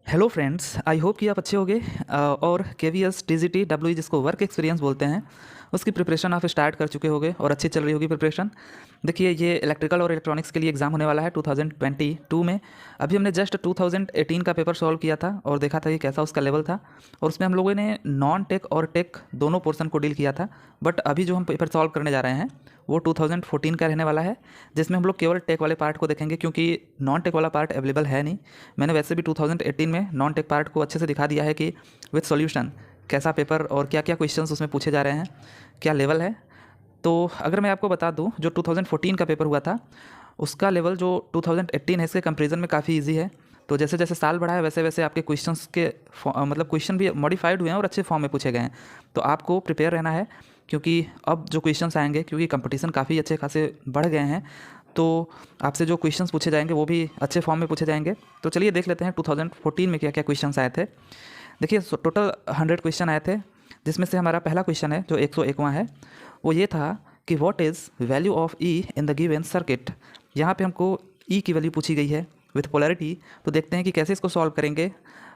Hello friends, I hope कि आप अच्छे होंगे और KVS TGT WE जिसको वर्क एक्सपीरियंस बोलते हैं उसकी प्रिपरेशन आप स्टार्ट कर चुके होंगे और अच्छी चल रही होगी प्रिपरेशन। देखिए, ये इलेक्ट्रिकल और इलेक्ट्रॉनिक्स के लिए एग्ज़ाम होने वाला है 2022 में। अभी हमने जस्ट 2018 का पेपर सॉल्व किया था और देखा था कि कैसा उसका लेवल था, और उसमें हम लोगों ने नॉन टेक और टेक दोनों पोर्शन को डील किया था। बट अभी जो हम पेपर सॉल्व करने जा रहे हैं वो 2014 का रहने वाला है, जिसमें हम लोग केवल टेक वाले पार्ट को देखेंगे क्योंकि नॉन टेक वाला पार्ट अवेलेबल है नहीं। मैंने वैसे भी 2018 में नॉन टेक पार्ट को अच्छे से दिखा दिया है कि विद सॉल्यूशन कैसा पेपर और क्या क्या क्वेश्चंस उसमें पूछे जा रहे हैं, क्या लेवल है। तो अगर मैं आपको बता दूं, जो 2014 का पेपर हुआ था उसका लेवल जो 2018 है इसके कंपेरिजन में काफ़ी इजी है। तो जैसे जैसे साल बढ़ा है वैसे वैसे आपके क्वेश्चंस के मतलब क्वेश्चन भी मॉडिफाइड हुए हैं और अच्छे फॉर्म में पूछे गए हैं। तो आपको प्रिपेयर रहना है क्योंकि अब जो क्वेश्चंस आएंगे, क्योंकि कंपटीशन काफ़ी अच्छे खासे बढ़ गए हैं, तो आपसे जो क्वेश्चंस पूछे जाएंगे वो भी अच्छे फॉर्म में पूछे जाएंगे। तो चलिए देख लेते हैं 2014 में क्या क्या क्वेश्चंस आए थे। देखिए, टोटल 100 क्वेश्चन आए थे, जिसमें से हमारा पहला क्वेश्चन है जो 101वां है, वो ये था कि what is value of E in the given circuit. यहाँ पे हमको ई की वैल्यू पूछी गई है विथ पोलैरिटी। तो देखते हैं कि कैसे इसको सॉल्व करेंगे।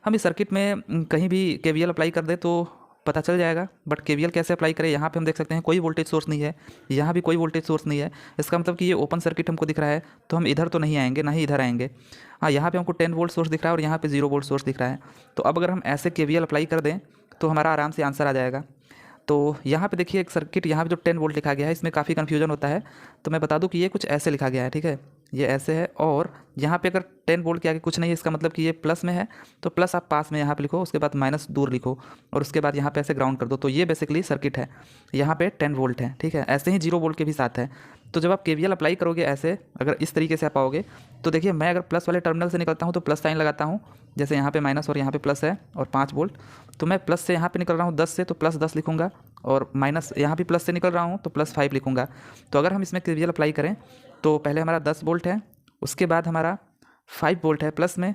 हम इस सर्किट में कहीं भी KVL अप्लाई कर दे तो पता चल जाएगा, बट KVL कैसे अप्लाई करें। यहाँ पे हम देख सकते हैं कोई वोल्टेज सोर्स नहीं है, यहाँ भी कोई वोल्टेज सोर्स नहीं है। इसका मतलब कि ये ओपन सर्किट हमको दिख रहा है, तो हम इधर तो नहीं आएंगे ना ही इधर आएंगे। हाँ, यहाँ पे हमको 10 वोल्ट सोर्स दिख रहा है और यहाँ पे 0 वोल्ट सोर्स दिख रहा है। तो अब अगर हम ऐसे KVL अप्लाई कर दें तो हमारा आराम से आंसर आ जाएगा। तो यहाँ पे देखिए एक सर्किट, यहाँ पे जो 10 वोल्ट लिखा गया है इसमें काफ़ी कन्फ्यूजन होता है। तो मैं बता दूँ कि ये कुछ ऐसे लिखा गया है, ठीक है, ये ऐसे है। और यहाँ पे अगर 10 वोल्ट के आगे कुछ नहीं है, इसका मतलब कि ये प्लस में है, तो प्लस आप पास में यहाँ पे लिखो, उसके बाद माइनस दूर लिखो, और उसके बाद यहाँ पे ऐसे ग्राउंड कर दो। तो ये बेसिकली सर्किट है, यहाँ पे 10 वोल्ट है, ठीक है। ऐसे ही 0 वोल्ट के भी साथ है। तो जब आप KVL अप्लाई करोगे ऐसे, अगर इस तरीके से आप आओगे, तो देखिए मैं अगर प्लस वाले टर्मिनल से निकलता हूँ तो प्लस साइन लगाता हूँ, जैसे यहाँ पे माइनस और यहाँ पे प्लस है और 5 वोल्ट। तो मैं प्लस से यहाँ पे निकल रहा हूँ 10 से, तो प्लस 10 लिखूँगा, और माइनस यहाँ भी प्लस से निकल रहा हूँ तो प्लस 5 लिखूँगा। तो अगर हम इसमें KVL अप्लाई करें तो पहले हमारा 10 वोल्ट है, उसके बाद हमारा 5 वोल्ट है प्लस में,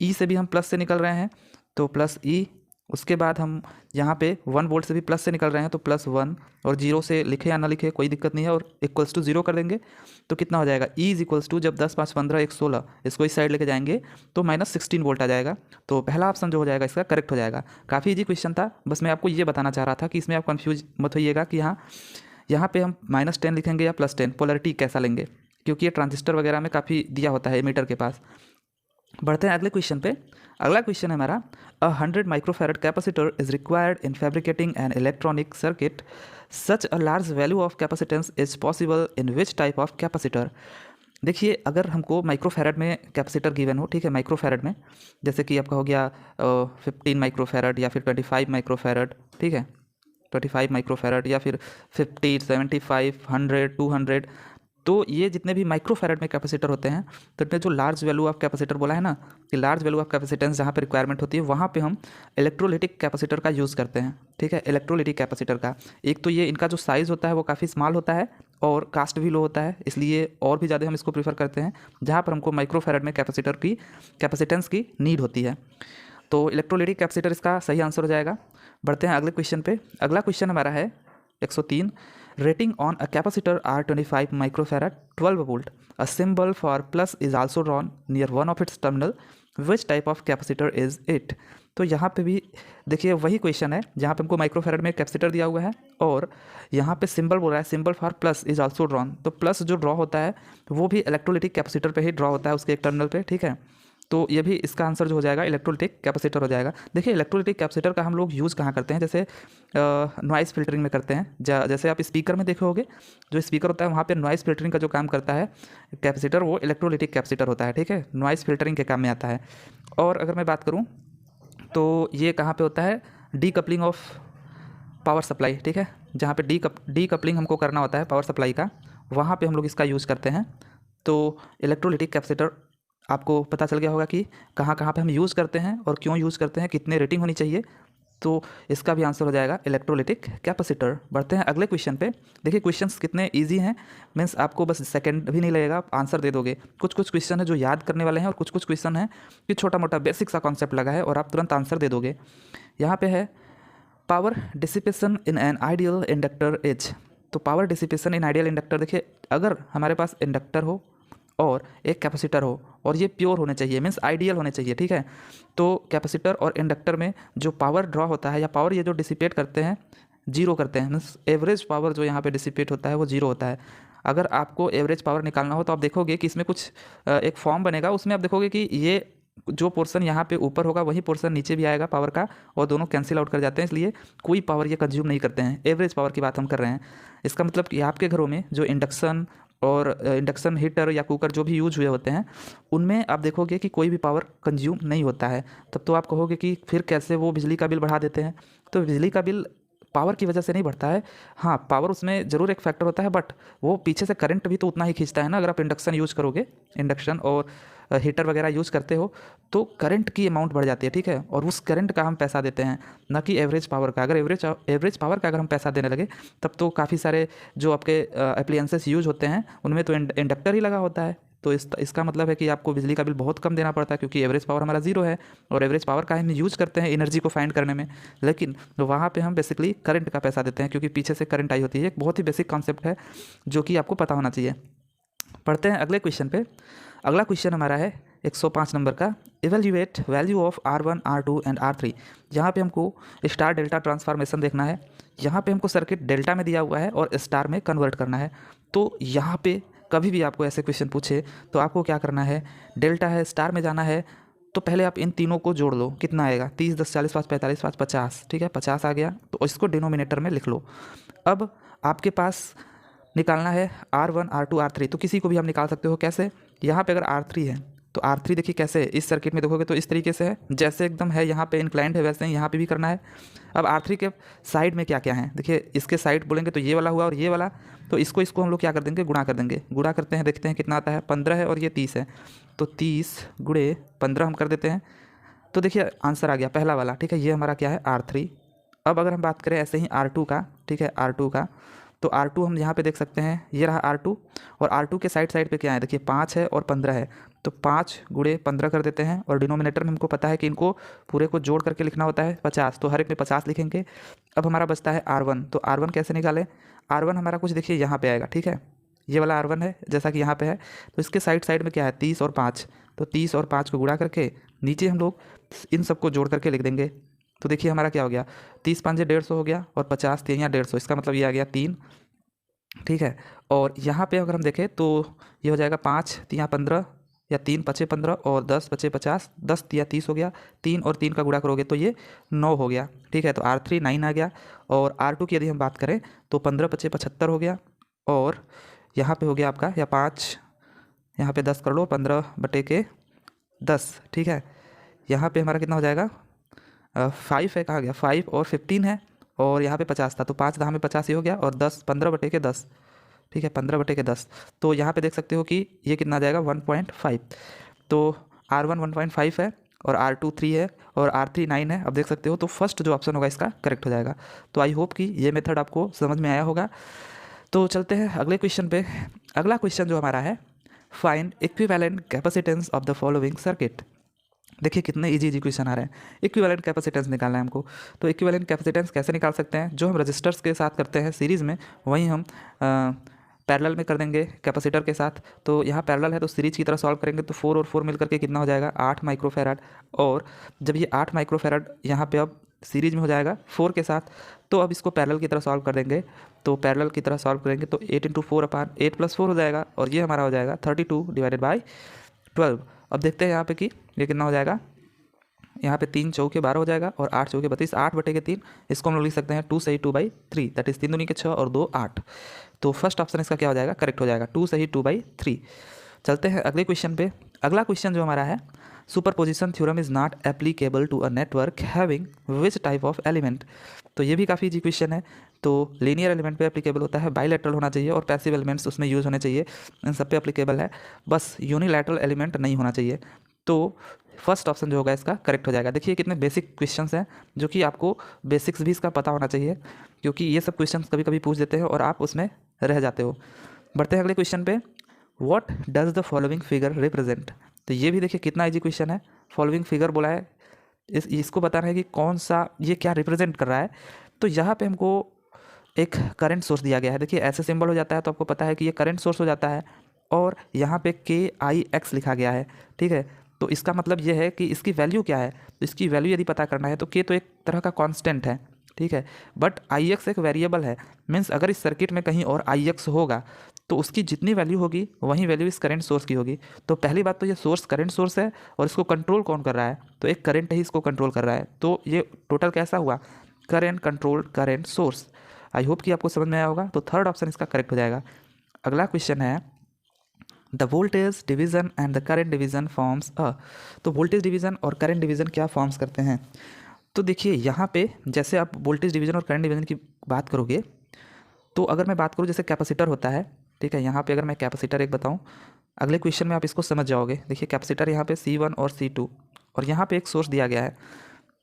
ई से भी हम प्लस से निकल रहे हैं तो प्लस ई, उसके बाद हम यहाँ पे 1 वोल्ट से भी प्लस से निकल रहे हैं तो +1, और 0 से लिखे या ना लिखे कोई दिक्कत नहीं है, और इक्वल्स टू 0 कर देंगे तो कितना हो जाएगा, ई इज इक्वल्स टू, जब 10 5 15 1 16 इसको इस साइड लेके जाएंगे तो -16 वोल्ट आ जाएगा। तो पहला ऑप्शन जो हो जाएगा इसका करेक्ट हो जाएगा। काफ़ी इजी क्वेश्चन था, बस मैं आपको ये बताना चाह रहा था कि इसमें आप कन्फ्यूज मत होइएगा कि यहाँ पे हम -10 लिखेंगे या +10, पोलैरिटी कैसा लेंगे, क्योंकि ये ट्रांजिस्टर वगैरह में काफ़ी दिया होता है एमीटर के पास। बढ़ते हैं अगले क्वेश्चन पे। अगला क्वेश्चन है हमारा, 100 microfarad capacitor is required in fabricating an electronic circuit, such a large value of capacitance is possible in which type of capacitor. देखिए, अगर हमको माइक्रोफैरड में कैपेसिटर गिवन हो, ठीक है, माइक्रोफैरड में जैसे कि आपका हो गया 15 माइक्रोफैरड या फिर 25 माइक्रोफैरड, ठीक है, 25 माइक्रोफैरड या फिर 50 75 100 200। तो ये जितने भी माइक्रोफैरड में कैपेसिटर होते हैं, तो इतने जो लार्ज वैल्यू ऑफ कैपेसिटर बोला है ना, कि लार्ज वैल्यू ऑफ कैपेसिटेंस जहाँ पे रिक्वायरमेंट होती है वहाँ पे हम इलेक्ट्रोलिटिक कैपेसिटर का यूज़ करते हैं, ठीक है। इलेक्ट्रोलिटिक कैपेसिटर का एक तो ये इनका जो साइज़ होता है वो काफ़ी स्मॉल होता है और कास्ट भी लो होता है, इसलिए और भी ज़्यादा हम इसको प्रीफर करते हैं जहाँ पर हमको माइक्रोफैरड में कैपेसिटर की कैपेसिटेंस की नीड होती है। तो इलेक्ट्रोलिटिक कैपेसिटर इसका सही आंसर हो जाएगा। बढ़ते हैं अगले क्वेश्चन पे। अगला क्वेश्चन हमारा है 103, rating on a capacitor R25 microfarad 12 volt, a symbol for plus is also drawn near one of its terminal, which type of capacitor is it। तो यहाँ पे भी देखिए वही क्वेश्चन है जहाँ पे हमको माइक्रोफैरड में कैपेसिटर दिया हुआ है और यहाँ पे सिंबल बोल रहा है, symbol for plus is also drawn. तो प्लस जो ड्रॉ होता है वो भी इलेक्ट्रोलिटिक कैपेसिटर पे ही ड्रॉ होता है, उसके एक टर्मिनल पे, ठीक है। तो ये भी इसका आंसर जो हो जाएगा इलेक्ट्रोलिटिक कैपेसिटर हो जाएगा। देखिए, इलेक्ट्रोलिटिक कैपेसिटर का हम लोग यूज़ कहाँ करते हैं, जैसे नॉइज़ फिल्टरिंग में करते हैं। जैसे आप स्पीकर में देखे होगे, जो स्पीकर होता है वहाँ पे नॉइज़ फिल्टरिंग का जो काम करता है कैपेसिटर, वो इलेक्ट्रोलिटिक कैपेसिटर होता है, ठीक है, नॉइज़ फिल्टरिंग के काम में आता है। और अगर मैं बात करूँ तो ये कहाँ पे होता है, डीकपलिंग ऑफ पावर सप्लाई, ठीक है, जहाँ पे डीकपलिंग हमको करना होता है पावर सप्लाई का, वहाँ पे हम लोग इसका यूज़ करते हैं। तो इलेक्ट्रोलिटिक कैपेसिटर आपको पता चल गया होगा कि कहाँ कहाँ पे हम यूज़ करते हैं और क्यों यूज़ करते हैं, कितने रेटिंग होनी चाहिए। तो इसका भी आंसर हो जाएगा इलेक्ट्रोलिटिक कैपेसिटर। बढ़ते हैं अगले क्वेश्चन पे। देखिए क्वेश्चंस कितने इजी हैं, मीन्स आपको बस सेकंड भी नहीं लगेगा, आप आंसर दे दोगे। कुछ कुछ क्वेश्चन है जो याद करने वाले हैं और कुछ कुछ क्वेश्चन है कि छोटा मोटा बेसिक सा कॉन्सेप्ट लगा है और आप तुरंत आंसर दे दोगे। यहाँ पे है power dissipation in an ideal inductor is. तो power dissipation in ideal inductor, देखिए अगर हमारे पास इंडक्टर हो और एक कैपेसिटर हो, और ये प्योर होने चाहिए, मीन्स आइडियल होने चाहिए, ठीक है। तो कैपेसिटर और इंडक्टर में जो पावर ड्रॉ होता है या पावर ये जो डिसिपेट करते हैं, जीरो करते हैं, मीन्स एवरेज पावर जो यहाँ पे डिसिपेट होता है वो जीरो होता है। अगर आपको एवरेज पावर निकालना हो तो आप देखोगे कि इसमें कुछ एक फॉर्म बनेगा, उसमें आप देखोगे कि ये जो पोर्शन यहाँ पे ऊपर होगा वही पोर्शन नीचे भी आएगा पावर का, और दोनों कैंसिल आउट कर जाते हैं, इसलिए कोई पावर ये कंज्यूम नहीं करते हैं। एवरेज पावर की बात हम कर रहे हैं। इसका मतलब कि आपके घरों में जो इंडक्शन और इंडक्शन हीटर या कुकर जो भी यूज हुए होते हैं, उनमें आप देखोगे कि कोई भी पावर कंज्यूम नहीं होता है। तब तो आप कहोगे कि फिर कैसे वो बिजली का बिल बढ़ा देते हैं। तो बिजली का बिल पावर की वजह से नहीं बढ़ता है। हाँ, पावर उसमें ज़रूर एक फैक्टर होता है, बट वो पीछे से करंट भी तो उतना ही खींचता है ना। अगर आप इंडक्शन यूज़ करोगे, इंडक्शन और हीटर वगैरह यूज़ करते हो, तो करंट की अमाउंट बढ़ जाती है, ठीक है। और उस करंट का हम पैसा देते हैं, ना कि एवरेज पावर का। अगर एवरेज पावर का अगर हम पैसा देने लगे, तब तो काफ़ी सारे जो आपके अप्लायंसेस यूज होते हैं उनमें तो इंडक्टर ही लगा होता है। तो इसका मतलब है कि आपको बिजली का बिल बहुत कम देना पड़ता है, क्योंकि एवरेज पावर हमारा ज़ीरो है, और एवरेज पावर का हम यूज़ करते हैं एनर्जी को फाइंड करने में। लेकिन वहाँ पे हम बेसिकली करंट का पैसा देते हैं, क्योंकि पीछे से करंट आई होती है। एक बहुत ही बेसिक कॉन्सेप्ट है जो कि आपको पता होना चाहिए। पढ़ते हैं अगले क्वेश्चन पे। अगला क्वेश्चन हमारा है 105 नंबर का। Evaluate value of R1 R2 and R3। यहाँ पे हमको स्टार डेल्टा ट्रांसफॉर्मेशन देखना है। यहाँ पे हमको सर्किट डेल्टा में दिया हुआ है और स्टार में कन्वर्ट करना है। तो यहाँ पे कभी भी आपको ऐसे क्वेश्चन पूछे तो आपको क्या करना है, डेल्टा है, स्टार में जाना है, तो पहले आप इन तीनों को जोड़ लो। कितना आएगा, 30 10 40 5 45 5 50, ठीक है, 50 आ गया। तो इसको डिनोमिनेटर में लिख लो। अब आपके पास निकालना है R1 R2 R3। तो किसी को भी हम निकाल सकते हो। कैसे, यहाँ पे अगर R3 है तो R3 देखिए कैसे है, इस सर्किट में देखोगे तो इस तरीके से है, जैसे एकदम है यहाँ पे इंक्लाइंड है वैसे ही यहाँ पे भी करना है। अब R3 के साइड में क्या क्या है, देखिए इसके साइड बोलेंगे तो ये वाला हुआ और ये वाला, तो इसको हम लोग क्या कर देंगे, गुणा कर देंगे। गुणा करते हैं, देखते हैं कितना आता है। 15 है और ये 30 है, तो 30 गुणे 15 हम कर देते हैं। तो देखिए आंसर आ गया पहला वाला, ठीक है। ये हमारा क्या है, R3। अब अगर हम बात करें ऐसे ही R2 का, ठीक है, R2 का, तो R2 हम यहाँ पे देख सकते हैं, ये रहा R2, और R2 के साइड पे क्या है, देखिए 5 है और 15 है, तो 5 गुणे 15 कर देते हैं। और डिनोमिनेटर में हमको पता है कि इनको पूरे को जोड़ करके लिखना होता है 50, तो हर एक में 50 लिखेंगे। अब हमारा बचता है R1। तो R1 कैसे निकालें, R1 हमारा कुछ देखिए यहाँ पे आएगा, ठीक है, ये वाला R1 है जैसा कि यहाँ पे है। तो इसके साइड में क्या है, 30 और 5, तो 30 और 5 को गुणा करके नीचे हम लोग इन सबको जोड़ करके लिख देंगे। तो देखिए हमारा क्या हो गया, 30 5 150 हो गया, और 50 3 या 150, इसका मतलब ये आ गया 3, ठीक है। और यहाँ पे अगर हम देखें तो ये हो जाएगा 5 3 15, या 3 5 15, और 10 5 50, 10 या 30 हो गया। 3 और 3 का गुणा करोगे तो ये 9 हो गया, ठीक है। तो R3 9 आ गया। और R2 की यदि हम बात करें तो 15 5 75 हो गया, और यहाँ पे हो गया आपका, या 5 यहाँ पे 10 कर लो, 15/10, ठीक है। यहाँ पे हमारा कितना हो जाएगा, 5 है, कहाँ गया 5, और 15 है, और यहाँ पे 50 था, तो 5 10 में 50 ही हो गया, और 10 15/10, ठीक है, 15/10। तो यहाँ पे देख सकते हो कि ये कितना आ जाएगा, 1.5। तो R1 1.5 है, और R2 3 है, और R3 9 है। अब देख सकते हो, तो फर्स्ट जो ऑप्शन होगा इसका करेक्ट हो जाएगा। तो आई होप कि ये मेथड आपको समझ में आया होगा। तो चलते हैं अगले क्वेश्चन पे। अगला क्वेश्चन जो हमारा है, find equivalent capacitance of the following circuit. देखिए कितने इजी क्वेश्चन आ रहे हैं। इक्विवेलेंट कैपेसिटेंस निकालना है हमको। तो इक्विवेलेंट कैपेसिटेंस कैसे निकाल सकते हैं, जो हम रजिस्टर्स के साथ करते हैं सीरीज़ में, वहीं हम पैरेलल में कर देंगे कैपेसिटर के साथ। तो यहाँ पैरेलल है तो सीरीज की तरह सॉल्व करेंगे, तो 4 और 4 मिल करके कितना हो जाएगा, 8 माइक्रोफेराड। और जब ये 8 माइक्रोफेराड यहाँ पे अब सीरीज में हो जाएगा 4 के साथ, तो अब इसको पैरेलल की तरह सॉल्व कर देंगे। तो पैरेलल की तरह सॉल्व करेंगे तो 8 × 4/8 + 4 हो जाएगा, और ये हमारा हो जाएगा 32/12। अब देखते हैं यहाँ पे कि ये कितना हो जाएगा। यहाँ पे 3 चौके 12 हो जाएगा, और 8 चौके 32, 8/3। इसको हम लोग लिख सकते हैं 2 सही 2/3, दैट इज 3 दूनी के 6 और 2 8। तो फर्स्ट ऑप्शन इसका क्या हो जाएगा, करेक्ट हो जाएगा, 2 सही 2/3। चलते हैं अगले क्वेश्चन पे। अगला क्वेश्चन जो हमारा है, superposition theorem is not applicable to a network having which type of element. तो ये भी काफ़ी इजी क्वेश्चन है। तो लीनियर एलिमेंट पे एप्लीकेबल होता है, बाइलेटरल होना चाहिए, और पैसिव एलिमेंट्स उसमें यूज़ होने चाहिए, इन सब पे एप्लीकेबल है। बस यूनिलैटरल एलिमेंट नहीं होना चाहिए। तो फर्स्ट ऑप्शन जो होगा इसका करेक्ट हो जाएगा। देखिए कितने बेसिक क्वेश्चंस हैं, जो कि आपको बेसिक्स भी इसका पता होना चाहिए, क्योंकि ये सब क्वेश्चंस कभी कभी पूछ देते हैं और आप उसमें रह जाते हो। बढ़ते हैं अगले क्वेश्चन पे। What does the following figure represent. तो ये भी देखिए कितना इजी क्वेश्चन है। फॉलोइंग फिगर बोला है, इसको बताना है कि कौन सा, ये क्या रिप्रेजेंट कर रहा है। तो यहाँ पे हमको एक करंट सोर्स दिया गया है। देखिए ऐसे सिंबल हो जाता है तो आपको पता है कि ये करंट सोर्स हो जाता है, और यहाँ पे KIX लिखा गया है, ठीक है। तो इसका मतलब ये है कि इसकी वैल्यू क्या है। तो इसकी वैल्यू यदि पता करना है तो K तो एक तरह का कांस्टेंट है, ठीक है, बट IX एक वेरिएबल है। मीन्स अगर इस सर्किट में कहीं और IX होगा तो उसकी जितनी वैल्यू होगी वही वैल्यू इस करंट सोर्स की होगी। तो पहली बात तो ये सोर्स करंट सोर्स है और इसको कंट्रोल कौन कर रहा है, तो एक करंट ही इसको कंट्रोल कर रहा है। तो ये टोटल कैसा हुआ, current controlled current source. I hope कि आपको समझ में आया होगा। तो थर्ड ऑप्शन इसका करेक्ट हो जाएगा। अगला क्वेश्चन है the voltage division and the current division forms a. तो वोल्टेज डिवीज़न और करंट डिवीज़न क्या फॉर्म्स करते हैं। तो देखिए यहाँ पे जैसे आप वोल्टेज डिवीज़न और करंट डिवीज़न की बात करोगे तो अगर मैं बात करूँ जैसे कैपेसिटर होता है, ठीक है, यहाँ पे अगर मैं कैपेसिटर एक बताऊँ, अगले क्वेश्चन में आप इसको समझ जाओगे। देखिए कैपेसिटर यहाँ पे C1 और C2 और यहाँ पे एक सोर्स दिया गया है,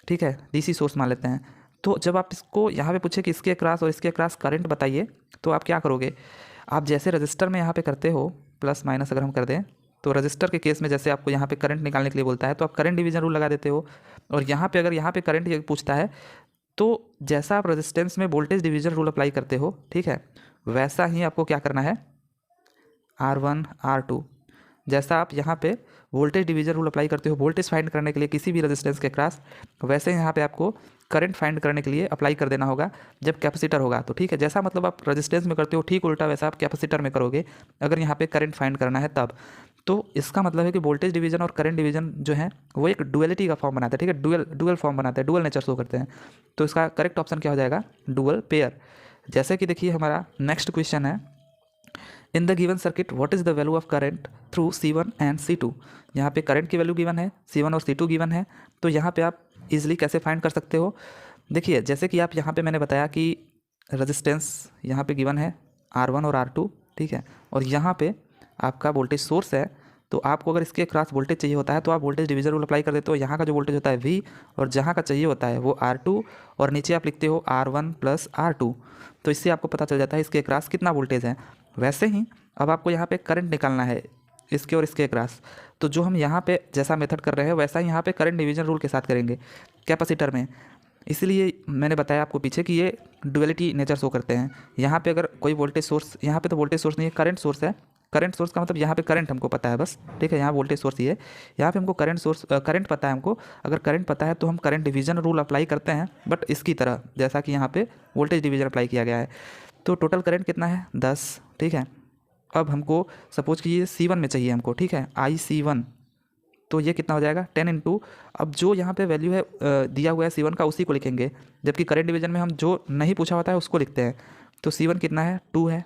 ठीक है, DC सोर्स मान लेते हैं। तो जब आप इसको यहाँ पे पूछे कि इसके अक्रॉस और इसके अक्रॉस करंट बताइए तो आप क्या करोगे, आप जैसे रजिस्टर में यहाँ पे करते हो प्लस माइनस अगर हम कर दें तो रजिस्टर के केस में जैसे आपको यहाँ पे करंट निकालने के लिए बोलता है तो आप करंट डिवीजन रूल लगा देते हो। और यहाँ पे अगर यहाँ पे करंट पूछता है तो जैसा आप रेजिस्टेंस में वोल्टेज डिवीजन रूल अप्लाई करते हो, ठीक है, वैसा ही आपको क्या करना है, R1 R2 जैसा आप यहाँ पे वोल्टेज डिवीजन रूल अप्लाई करते हो वोल्टेज फाइंड करने के लिए किसी भी रेजिस्टेंस के क्रॉस, वैसे यहाँ पे आपको करंट फाइंड करने के लिए अप्लाई कर देना होगा जब कैपेसिटर होगा। तो ठीक है, जैसा मतलब आप रेजिस्टेंस में करते हो ठीक उल्टा वैसा आप कैपेसिटर में करोगे अगर यहाँ पे करंट फाइंड करना है तब। तो इसका मतलब है कि वोल्टेज डिवीजन और करंट डिवीजन जो है वो एक डुअलिटी का फॉर्म बनाते हैं, ठीक है, डुअल फॉर्म बनाते हैं, डुअल नेचर शो करते हैं। तो इसका करेक्ट ऑप्शन क्या हो जाएगा, डुअल पेयर। जैसे कि देखिए हमारा नेक्स्ट क्वेश्चन है in the given circuit what is the value of current through C1 and C2। यहाँ पे करंट की वैल्यू गिवन है, C1 और C2 गिवन है। तो यहाँ पे आप इजीली कैसे फाइंड कर सकते हो, देखिए जैसे कि आप यहाँ पे मैंने बताया कि रेजिस्टेंस यहाँ पे गिवन है R1 और R2, ठीक है, और यहाँ पे आपका वोल्टेज सोर्स है। तो आपको अगर इसके क्रॉस वोल्टेज चाहिए होता है तो आप वोल्टेज डिवीजन रूल अप्लाई कर देते हो। यहाँ का जो वोल्टेज होता है V और जहाँ का चाहिए होता है वो R2 और नीचे आप लिखते हो R1 प्लस R2। तो इससे आपको पता चल जाता है इसके क्रॉस कितना वोल्टेज है। वैसे ही अब आपको यहाँ पे करंट निकालना है इसके और इसके क्रॉस। तो जो हम यहाँ पे जैसा मेथड कर रहे हैं वैसा ही यहाँ पे करंट डिवीजन रूल के साथ करेंगे कैपेसिटर में। इसलिए मैंने बताया आपको पीछे कि ये डुअलिटी नेचर शो करते हैं। यहाँ पे अगर कोई वोल्टेज सोर्स, यहाँ पे तो वोल्टेज सोर्स नहीं है, करंट सोर्स है। करंट सोर्स का मतलब यहाँ पे करंट हमको पता है बस, ठीक है, यहाँ वोल्टेज सोर्स ही है, यहाँ पे हमको करंट सोर्स करंट पता है हमको। अगर करंट पता है तो हम करंट डिवीजन रूल अप्लाई करते हैं बट इसकी तरह जैसा कि यहाँ पे वोल्टेज डिवीजन अप्लाई किया गया है। तो टोटल करंट कितना है 10, ठीक है। अब हमको सपोज कि ये C1 में चाहिए हमको, ठीक है, IC1, तो ये कितना हो जाएगा 10 इंटू, अब जो यहाँ पे वैल्यू है दिया हुआ है C1 का उसी को लिखेंगे, जबकि करंट डिवीजन में हम जो नहीं पूछा होता है उसको लिखते हैं। तो C1 कितना है 2 है,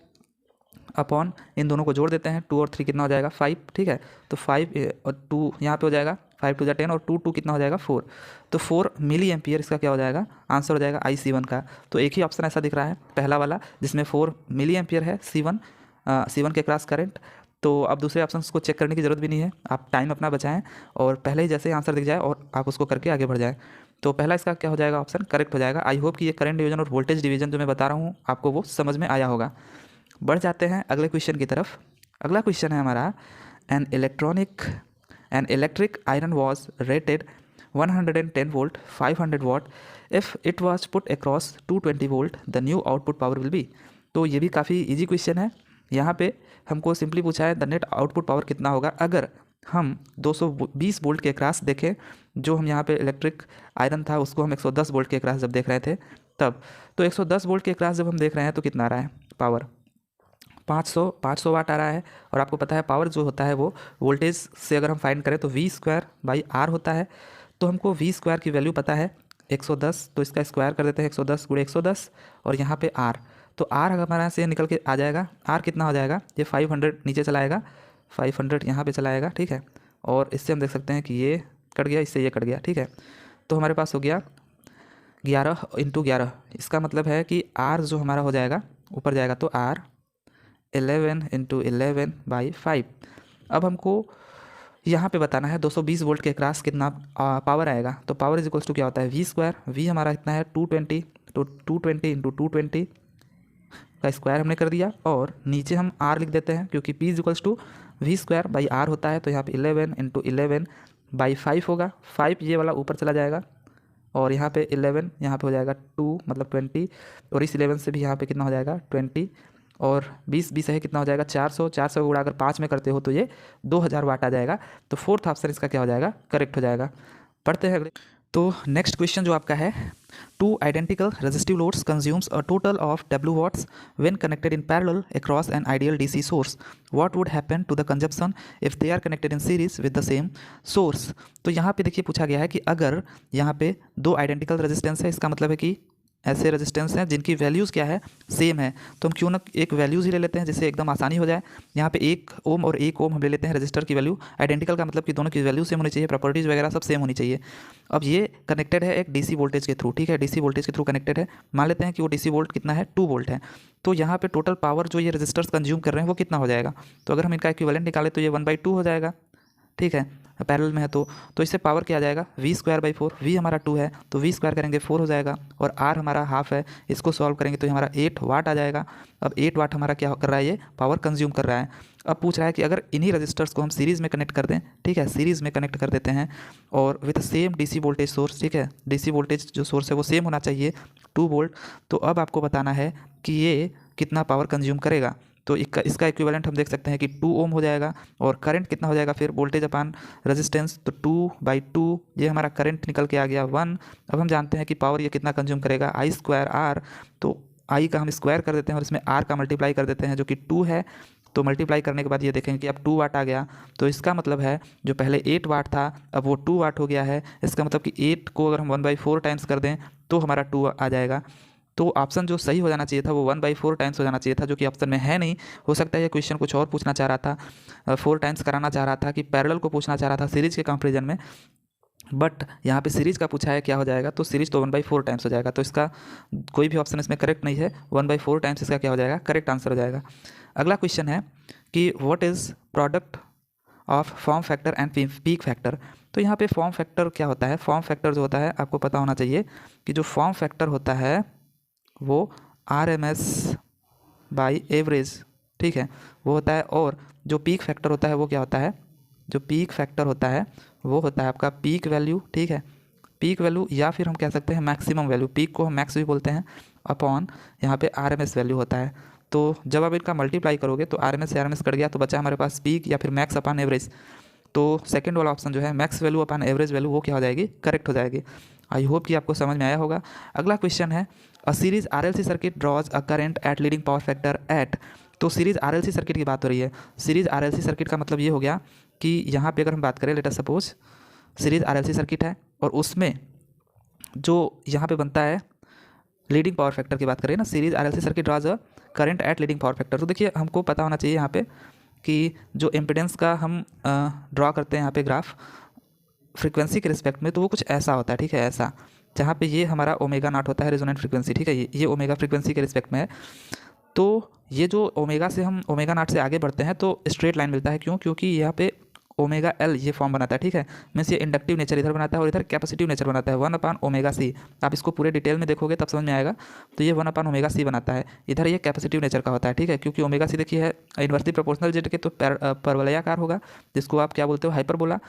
अपॉन इन दोनों को जोड़ देते हैं 2 और 3 कितना हो जाएगा 5, ठीक है। तो 5 और 2 यहाँ पे हो जाएगा 5 टू 10 और 2 कितना हो जाएगा 4। तो 4 मिली एम्पियर इसका क्या हो जाएगा, आंसर हो जाएगा IC1 का। तो एक ही ऑप्शन ऐसा दिख रहा है पहला वाला जिसमें 4 मिली एम्पियर है C1 के क्रॉस करंट। तो अब दूसरे ऑप्शन को चेक करने की ज़रूरत भी नहीं है, आप टाइम अपना बचाएं और पहले ही जैसे आंसर दिख जाए और आप उसको करके आगे बढ़ जाएं। तो पहला इसका क्या हो जाएगा, ऑप्शन करेक्ट हो जाएगा। आई होप कि ये करंट डिवीजन और वोल्टेज डिवीजन जो मैं बता रहा हूँ आपको वो समझ में आया होगा। बढ़ जाते हैं अगले क्वेश्चन की तरफ। अगला क्वेश्चन है हमारा an electric iron was rated 110 volt 500 what if it was put across 220 volt the new output power will be. तो ये भी काफ़ी इजी क्वेश्चन है। यहाँ पे हमको सिंपली पूछा है द नेट आउटपुट पावर कितना होगा अगर हम 220 वोल्ट के क्रॉस देखें। जो हम यहाँ पे इलेक्ट्रिक आयरन था उसको हम 110 वोल्ट के क्रॉस जब देख रहे थे तब, तो 110 वोल्ट के क्रॉस जब हम देख रहे हैं तो कितना आ रहा है पावर 500 वाट आ रहा है। और आपको पता है पावर जो होता है वो वोल्टेज से अगर हम फाइंड करें तो V²/R होता है। तो हमको V² की वैल्यू पता है 110, तो इसका स्क्वायर कर देते हैं 110 × 110 और यहाँ पे R। तो R हमारे से निकल के आ जाएगा, R कितना हो जाएगा, ये 500 नीचे चलाएगा, 500 यहाँ पे चलाएगा, ठीक है। और इससे हम देख सकते हैं कि ये कट गया, इससे ये कट गया, ठीक है। तो हमारे पास हो गया 11 × 11। इसका मतलब है कि R जो हमारा हो जाएगा ऊपर जाएगा तो R 11 × 11/5। अब हमको यहाँ पे बताना है 220 वोल्ट के क्रॉस कितना पावर आएगा। तो पावर इज इक्वल्स टू क्या होता है V², V हमारा इतना है 220, तो 220 × 220 का स्क्वायर हमने कर दिया और नीचे हम R लिख देते हैं क्योंकि P is equals to V²/R होता है। तो यहाँ पे 11 × 11/5 होगा, 5 ये वाला ऊपर चला जाएगा और यहाँ पे 11 यहाँ पे हो जाएगा 2 मतलब 20 और इस 11 से भी यहाँ पे कितना हो जाएगा 20 और 20 है कितना हो जाएगा 400, 400 गुणा अगर 5 में करते हो तो ये 2000 वाट आ जाएगा। तो फोर्थ ऑप्शन इसका क्या हो जाएगा, करेक्ट हो जाएगा। पढ़ते हैं अगले। तो नेक्स्ट क्वेश्चन जो आपका है, two identical resistive loads consumes a total of W watts when connected in parallel across an ideal DC source. What would happen to the consumption if they are connected in series with the same source? तो यहाँ पे देखिए पूछा गया है कि अगर यहाँ पे दो आइडेंटिकल रेजिस्टेंस है, इसका मतलब है कि ऐसे रेजिस्टेंस हैं जिनकी वैल्यूज़ क्या है, सेम है, तो हम क्यों ना एक वैल्यूज़ ही ले लेते हैं जिससे एकदम आसानी हो जाए। यहाँ पे 1 ओम और 1 ओम हम ले लेते हैं रजिस्टर की वैल्यू। आइडेंटिकल का मतलब कि दोनों की वैल्यू सेम होनी चाहिए, प्रॉपर्टीज़ वगैरह सब सेम होनी चाहिए। अब ये कनेक्टेड है एक डीसी वोल्टेज के थ्रू, ठीक है, डीसी वोल्टेज के थ्रू कनेक्टेड है। मान लेते हैं कि वो डीसी वोल्ट कितना है, 2 वोल्ट है। तो यहाँ पे टोटल पावर जो ये रजिस्टर्स कंज्यूम कर रहे हैं वो कितना हो जाएगा, तो अगर हम इनका इक्विवेलेंट निकालें तो ये 1/2 हो जाएगा, ठीक है, पैरेलल में है तो इससे पावर क्या आ जाएगा, V²/4। V हमारा 2 है तो V² करेंगे 4 हो जाएगा, और R हमारा हाफ है, इसको सॉल्व करेंगे तो ये हमारा 8 वाट आ जाएगा। अब 8 वाट हमारा क्या कर रहा है, ये पावर कंज्यूम कर रहा है। अब पूछ रहा है कि अगर इन्हीं रजिस्टर्स को हम सीरीज़ में कनेक्ट कर दें, ठीक है, सीरीज़ में कनेक्ट कर देते हैं और with same DC voltage source, ठीक है, डीसी वोल्टेज जो सोर्स है वो सेम होना चाहिए 2 वोल्ट। तो अब आपको बताना है कि ये कितना पावर कंज्यूम करेगा। तो इसका इक्विवेलेंट हम देख सकते हैं कि 2 ओम हो जाएगा, और करंट कितना हो जाएगा फिर, वोल्टेज अपान रेजिस्टेंस, तो 2/2 ये हमारा करंट निकल के आ गया 1। अब हम जानते हैं कि पावर ये कितना कंज्यूम करेगा, I²R। तो I का हम स्क्वायर कर देते हैं और इसमें R का मल्टीप्लाई कर देते हैं जो कि 2 है। तो मल्टीप्लाई करने के बाद ये देखेंगे कि अब 2 वाट आ गया। तो इसका मतलब है जो पहले 8 वाट था अब वो 2 वाट हो गया है। इसका मतलब कि 8 को अगर हम 1/4 टाइम्स कर दें तो हमारा 2 आ जाएगा। तो ऑप्शन जो सही हो जाना चाहिए था वो 1/4 टाइम्स हो जाना चाहिए था, जो कि ऑप्शन में है नहीं। हो सकता है ये क्वेश्चन कुछ और पूछना चाह रहा था, 4 टाइम्स कराना चाह रहा था, कि पैरेलल को पूछना चाह रहा था सीरीज़ के कंपैरिजन में, बट यहाँ पे सीरीज़ का पूछा है क्या हो जाएगा, तो सीरीज़ तो 1/4 टाइम्स हो जाएगा। तो इसका कोई भी ऑप्शन इसमें करेक्ट नहीं है, 1/4 टाइम्स इसका क्या हो जाएगा, करेक्ट आंसर हो जाएगा। अगला क्वेश्चन है कि what is product of form factor and peak factor. तो यहाँ पे फॉर्म फैक्टर क्या होता है, फॉर्म फैक्टर जो होता है आपको पता होना चाहिए कि जो फॉर्म फैक्टर होता है वो RMS बाई एवरेज, ठीक है, वो होता है। और जो पीक फैक्टर होता है वो क्या होता है, जो पीक फैक्टर होता है वो होता है आपका पीक वैल्यू, ठीक है, पीक वैल्यू, या फिर हम कह सकते हैं मैक्सिमम वैल्यू, पीक को हम मैक्स भी बोलते हैं, अपॉन यहाँ पे RMS वैल्यू होता है। तो जब आप इनका मल्टीप्लाई करोगे तो RMS से RMS कट गया तो बचा हमारे पास पीक या फिर मैक्स अपॉन एवरेज। तो सेकंड वाला ऑप्शन जो है max value upon average value वो क्या हो जाएगी, करेक्ट हो जाएगी। आई होप कि आपको समझ में आया होगा। अगला क्वेश्चन है a series RLC circuit draws a current at leading power factor at. तो सीरीज RLC सर्किट की बात हो रही है। सीरीज RLC सर्किट का मतलब ये हो गया कि यहाँ पे अगर हम बात करें, let us suppose series RLC circuit है और उसमें जो यहाँ पे बनता है लीडिंग पावर फैक्टर की बात करें ना, series RLC circuit draws a current at leading power factor. तो देखिए हमको पता होना चाहिए यहाँ पे कि जो इम्पिडेंस का हम ड्रॉ करते हैं यहाँ पे ग्राफ फ्रीक्वेंसी के रिस्पेक्ट में, तो वो कुछ ऐसा होता है, ठीक है, ऐसा, जहाँ पे ये हमारा ओमेगा नॉट होता है रेजोनेंट फ्रीक्वेंसी, ठीक है, ये ओमेगा फ्रीक्वेंसी के रिस्पेक्ट में है। तो ये जो ओमेगा से हम ओमेगा नॉट से आगे बढ़ते हैं तो स्ट्रेट लाइन मिलता है, क्यों, क्योंकि यहाँ पे ओमेगा एल ये फॉर्म बनाता है, ठीक है, मीन्स ये इंडक्टिव नेचर इधर बनाता है और इधर कैपेसिटिव नेचर बनाता है 1/ωc। आप इसको पूरे डिटेल में देखोगे तब समझ में आएगा। तो ये 1/ωc बनाता है, इधर ये कैपेसिटिव नेचर का होता है, ठीक है, क्योंकि ओमेगा सी देखिए है इन्वर्सली प्रोपोर्शनल जेड के, तो परवलयाकार होगा जिसको आप क्या बोलते हो, हाइपरबोला।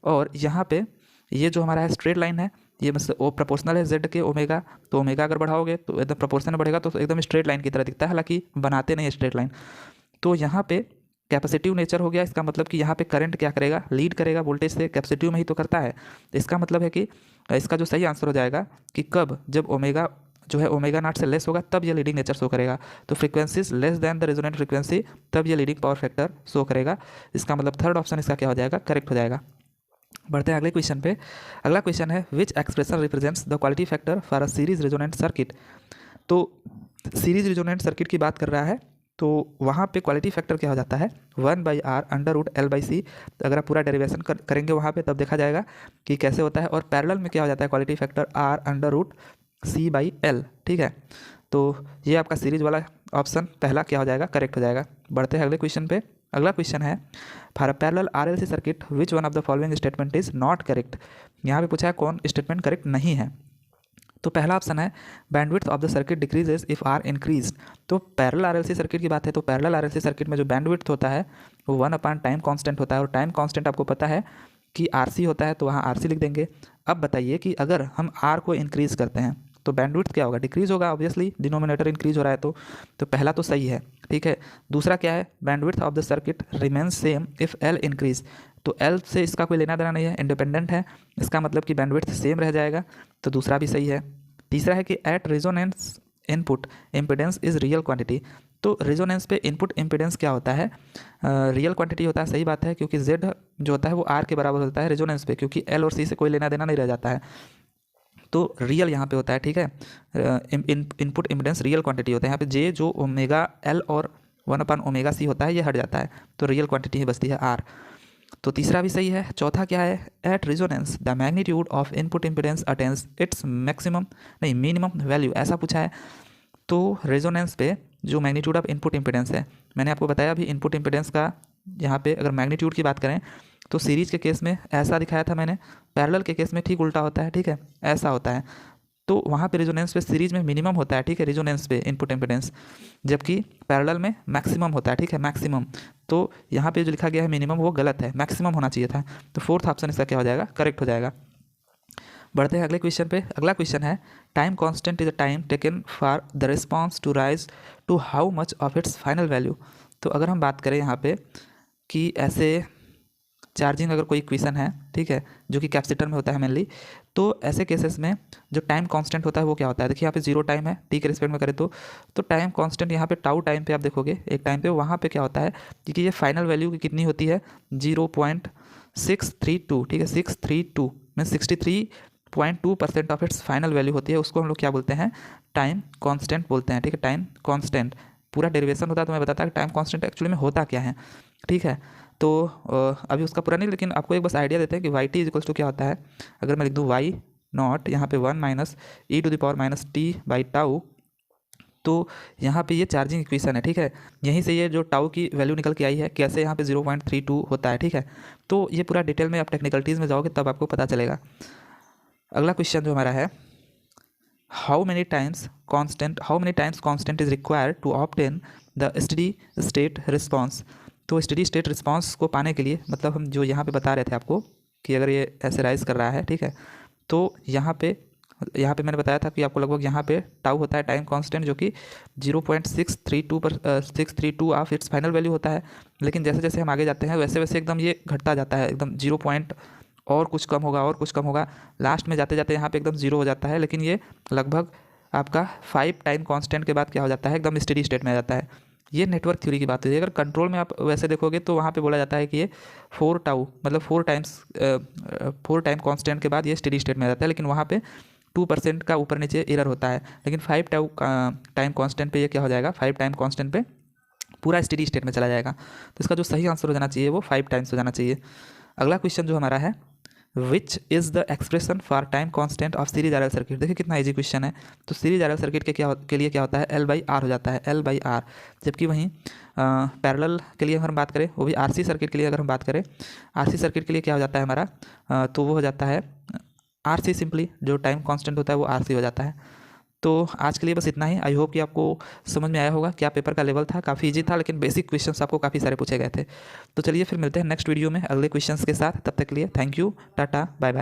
और यहाँ पे ये जो हमारा है स्ट्रेट लाइन है, ये मतलब वो प्रोपोर्शनल है जेड के ओमेगा, तो ओमेगा अगर बढ़ाओगे तो एकदम प्रोपोर्शन बढ़ेगा तो एकदम स्ट्रेट लाइन की तरह दिखता है, हालांकि बनाते नहीं स्ट्रेट लाइन। तो यहाँ पे कैपेसिटिव नेचर हो गया, इसका मतलब कि यहाँ पे करंट क्या करेगा, लीड करेगा वोल्टेज से, कैपेसिटिव में ही तो करता है। इसका मतलब है कि इसका जो सही आंसर हो जाएगा कि कब, जब ओमेगा जो है ओमेगा नॉट से लेस होगा तब ये लीडिंग नेचर शो करेगा। तो frequencies less than the resonant frequency तब ये लीडिंग पावर फैक्टर शो करेगा। इसका मतलब थर्ड ऑप्शन इसका क्या हो जाएगा, करेक्ट हो जाएगा। बढ़ते हैं अगले क्वेश्चन पे। अगला क्वेश्चन है which expression represents the quality factor for a series resonant circuit. तो सीरीज रेजोनेंट सर्किट की बात कर रहा है, तो वहाँ पे क्वालिटी फैक्टर क्या हो जाता है 1/R√L/C। अगर आप पूरा डेरिवेशन करेंगे वहाँ पे तब देखा जाएगा कि कैसे होता है। और पैरेलल में क्या हो जाता है क्वालिटी फैक्टर R√C/L, ठीक है। तो ये आपका सीरीज वाला ऑप्शन पहला क्या हो जाएगा, करेक्ट हो जाएगा। बढ़ते हैं अगले क्वेश्चन पे। अगला क्वेश्चन है for a parallel RLC circuit which one of the following statement is not correct. यहाँ पे पूछा है कौन स्टेटमेंट करेक्ट नहीं है। तो पहला ऑप्शन है bandwidth of the circuit decreases if R increase. तो पैरेलल RLC सर्किट की बात है, तो पैरेलल RLC सर्किट में जो बैंडविड्थ होता है वो 1/टाइम कांस्टेंट होता है, और टाइम कांस्टेंट आपको पता है कि RC होता है, तो वहाँ RC लिख देंगे। अब बताइए कि अगर हम R को इंक्रीज़ करते हैं तो बैंडविड्थ क्या होगा, डिक्रीज होगा ऑब्वियसली, डिनोमिनेटर इंक्रीज हो रहा है तो पहला तो सही है, ठीक है। दूसरा क्या है, bandwidth of the circuit remains same if L increase, तो एल से इसका कोई लेना देना नहीं है, इंडिपेंडेंट है, इसका मतलब कि बैंडविड्थ सेम रह जाएगा, तो दूसरा भी सही है। तीसरा है कि at resonance input impedance is real quantity, तो रेजोनेंस पे इनपुट इम्पिडेंस क्या होता है, रियल क्वांटिटी होता है, सही बात है, क्योंकि Z जो होता है वो R के बराबर होता है रेजोनेंस पे, क्योंकि L और C से कोई लेना देना नहीं रह जाता है, तो रियल यहाँ पे होता है, ठीक है। इनपुट इम्पिडेंस रियल क्वांटिटी होता है, यहाँ पे J जो ओमेगा L और 1/ओमेगा C होता है ये हट जाता है, तो रियल क्वांटिटी ही बचती है R, तो तीसरा भी सही है। चौथा क्या है, at resonance the magnitude of input impedance attains its maximum नहीं मिनिमम वैल्यू, ऐसा पूछा है, तो रेजोनेंस पे जो मैग्नीट्यूड ऑफ इनपुट इम्पिडेंस है, मैंने आपको बताया अभी इनपुट इम्पिडेंस का यहाँ पे अगर मैग्नीट्यूड की बात करें तो सीरीज के केस में ऐसा दिखाया था मैंने, पैरेलल के केस में ठीक उल्टा होता है, ठीक है, ऐसा होता है, तो वहाँ पे रेजोनेंस पे सीरीज में मिनिमम होता है, ठीक है, रेजोनेंस पे इनपुट इम्पिडेंस, जबकि पैरेलल में मैक्सिमम होता है, ठीक है, मैक्सिमम, तो यहाँ पे जो लिखा गया है मिनिमम वो गलत है, मैक्सिमम होना चाहिए था, तो फोर्थ ऑप्शन इसका क्या हो जाएगा, करेक्ट हो जाएगा। बढ़ते हैं अगले क्वेश्चन पे। अगला क्वेश्चन है time constant is a time taken for the response to rise to how much of its final value, तो अगर हम बात करें यहाँ पे कि ऐसे चार्जिंग अगर कोई इक्वेशन है, ठीक है, जो कि कैपेसिटर में होता है मेनली, तो ऐसे केसेस में जो टाइम कांस्टेंट होता है वो क्या होता है, देखिए यहाँ पे 0 टाइम है, टी के रिस्पेक्ट में करें तो टाइम कांस्टेंट यहाँ पे टाउ टाइम पे आप देखोगे एक टाइम पे, वहाँ पे क्या होता है कि ये फाइनल वैल्यू की कितनी होती है 0.632, ठीक है, 632 में 63.2% ऑफ इट्स फाइनल वैल्यू होती है, उसको हम लोग क्या बोलते हैं, टाइम कांस्टेंट बोलते हैं, ठीक है, टाइम कांस्टेंट। पूरा डेरिवेशन होता है तो मैं बताता कि टाइम कांस्टेंट एक्चुअली में होता क्या है, ठीक है, तो अभी उसका पूरा नहीं, लेकिन आपको एक बस आइडिया देते हैं कि वाई टी इक्वल्स टू क्या होता है, अगर मैं लिख दूँ वाई नॉट यहाँ पे 1 - e⁻t/टाउ, तो यहाँ पे ये चार्जिंग इक्वेशन है, ठीक है, यहीं से ये जो टाउ की वैल्यू निकल के आई है, कैसे यहाँ पे 0.32 होता है, ठीक है, तो ये पूरा डिटेल में आप टेक्निकलिटीज़ में जाओगे तब आपको पता चलेगा। अगला क्वेश्चन जो हमारा है, how many times constant is required to obtain the steady state response, तो स्टेडी स्टेट रिस्पॉन्स को पाने के लिए, मतलब हम जो यहाँ पे बता रहे थे आपको कि अगर ये ऐसे राइज कर रहा है, ठीक है, तो यहाँ पे मैंने बताया था कि आपको लगभग यहाँ पे टाउ होता है टाइम कांस्टेंट, जो कि 0.632 ऑफ इट्स फाइनल वैल्यू होता है, लेकिन जैसे जैसे हम आगे जाते हैं वैसे वैसे एकदम ये घटता जाता है, एकदम 0 पॉइंट और कुछ कम होगा, लास्ट में जाते जाते यहाँ पे एकदम 0 हो जाता है, लेकिन ये लगभग आपका 5 टाइम कांस्टेंट के बाद क्या हो जाता है, एकदम स्टेडी स्टेट में आ जाता है। ये नेटवर्क थ्योरी की बात है, अगर कंट्रोल में आप वैसे देखोगे तो वहाँ पे बोला जाता है कि ये 4 टाउ मतलब 4 टाइम कांस्टेंट के बाद ये स्टेडी स्टेट में आ जाता है, लेकिन वहाँ पे 2% का ऊपर नीचे एरर होता है, लेकिन 5 टाइम कांस्टेंट पे ये क्या हो जाएगा, 5 टाइम कांस्टेंट पे पूरा स्टेडी स्टेट में चला जाएगा, तो इसका जो सही आंसर हो जाना चाहिए वो 5 टाइम्स हो जाना चाहिए। अगला क्वेश्चन जो हमारा है, which is the expression for time constant of series RL circuit, देखिए कितना इजी क्वेश्चन है, तो सीरीज आरएल सर्किट के लिए क्या होता है, L/R हो जाता है, L/R, जबकि वहीं पैरेलल के लिए अगर हम बात करें, वो भी RC सर्किट के लिए अगर हम बात करें, RC सर्किट के लिए क्या हो जाता है हमारा, तो वो हो जाता है RC, सिंपली जो टाइम कांस्टेंट होता है वो RC हो जाता है। तो आज के लिए बस इतना ही। आई होप कि आपको समझ में आया होगा क्या पेपर का लेवल था, काफ़ी इजी था, लेकिन बेसिक क्वेश्चंस आपको काफ़ी सारे पूछे गए थे। तो चलिए फिर मिलते हैं नेक्स्ट वीडियो में अगले क्वेश्चंस के साथ, तब तक के लिए thank you, tata, bye bye.